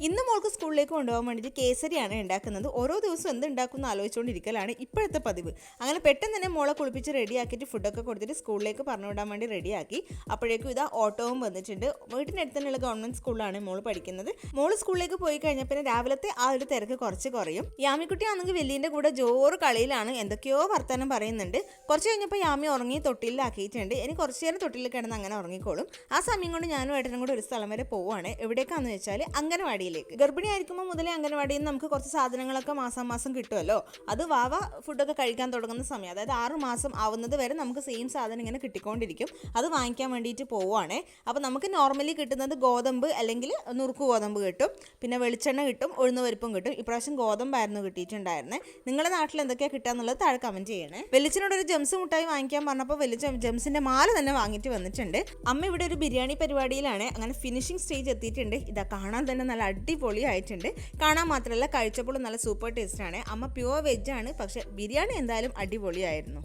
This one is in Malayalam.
ഇന്ന് മോൾക്ക് സ്കൂളിലേക്ക് കൊണ്ടുപോകാൻ വേണ്ടിയിട്ട് കേസരിയാണ് ഉണ്ടാക്കുന്നത്. ഓരോ ദിവസവും എന്ത് ഉണ്ടാക്കുമെന്ന് ആലോചിച്ചുകൊണ്ടിരിക്കലാണ് ഇപ്പോഴത്തെ പതിവ്. അങ്ങനെ പെട്ടെന്ന് തന്നെ മോളെ കുളിപ്പിച്ച് റെഡിയാക്കിയിട്ട് ഫുഡൊക്കെ കൊടുത്തിട്ട് സ്കൂളിലേക്ക് പറഞ്ഞു വിടാൻ വേണ്ടി റെഡിയാക്കി. അപ്പോഴേക്കും ഇതാ ഓട്ടോവും വന്നിട്ടുണ്ട്. വീട്ടിനടുത്ത് തന്നെയുള്ള ഗവൺമെൻറ് സ്കൂളിലാണ് മോൾ പഠിക്കുന്നത്. മോൾ സ്കൂളിലേക്ക് പോയി കഴിഞ്ഞാൽ പിന്നെ രാവിലത്തെ ആ ഒരു തിരക്ക് കുറച്ച് കുറയും. യാമിക്കുട്ടി ആണെങ്കിൽ വലിയൻ്റെ കൂടെ ജോറ് കളിയിലാണ്, എന്തൊക്കെയോ വർത്തമാനം പറയുന്നുണ്ട്. കുറച്ച് കഴിഞ്ഞപ്പോൾ യാമി ഉറങ്ങി തൊട്ടിലാക്കിയിട്ടുണ്ട്. ഇനി കുറച്ച് നേരം തൊട്ടിൽ കിടന്ന് അങ്ങനെ ഉറങ്ങിക്കോളും. ആ സമയം കൊണ്ട് ഞാനും ഏട്ടനും കൂടെ ഒരു സ്ഥലം വരെ പോവുകയാണ്. എവിടേക്കാണെന്ന് വെച്ചാൽ അംഗനവാടിയിലേക്ക്. ഗർഭിണി ആയിരിക്കുമ്പോൾ മുതലേ അംഗനവാടിയിൽ നിന്ന് നമുക്ക് കുറച്ച് സാധനങ്ങളൊക്കെ മാസം കിട്ടുമല്ലോ. അത് വാവ ഫുഡൊക്കെ കഴിക്കാൻ തുടങ്ങുന്ന സമയം, അതായത് 6 മാസം ആവുന്നത് വരെ നമുക്ക് സെയിം സാധനം ഇങ്ങനെ കിട്ടിക്കൊണ്ടിരിക്കും. അത് വാങ്ങിക്കാൻ വേണ്ടിയിട്ട് പോവുകയാണ്. അപ്പോൾ നമുക്ക് നോർമലി കിട്ടുന്നത് ഗോതമ്പ് അല്ലെങ്കിൽ നുറുക്ക് ഗോതമ്പ് കിട്ടും, പിന്നെ വെളിച്ചെണ്ണ കിട്ടും, ഉഴുന്ന് പരിപ്പും കിട്ടും. ഇപ്രാവശ്യം ഗോതമ്പായിരുന്നു കിട്ടിയിട്ടുണ്ടായിരുന്നത്. നിങ്ങളുടെ നാട്ടിൽ എന്തൊക്കെയാണ് കിട്ടുക എന്നുള്ളത് താഴെ കമൻറ്റ് ചെയ്യണേ. വെളിച്ചനോട് ഒരു ജംസ് മുട്ടായി വാങ്ങിക്കാൻ പറഞ്ഞപ്പോൾ വലിയ ജംസിൻ്റെ മാല തന്നെ വാങ്ങിയിട്ട് വന്നിട്ടുണ്ട്. അമ്മ ഇവിടെ ഒരു ബിരിയാണി പരിപാടിയിലാണ്. അങ്ങനെ ഫിനിഷിംഗ് സ്റ്റേജ് എത്തിയിട്ടുണ്ട്. ഇതാ കാണാൻ തന്നെ നല്ല അടിപൊളിയായിട്ടുണ്ട്. കാണാൻ മാത്രമല്ല കഴിച്ചപ്പോഴും നല്ല സൂപ്പർ ടേസ്റ്റാണ്. അമ്മ പ്യുവർ വെജ് ആണ്, പക്ഷേ ബിരിയാണി എന്തായാലും അടിപൊളിയായിരുന്നു.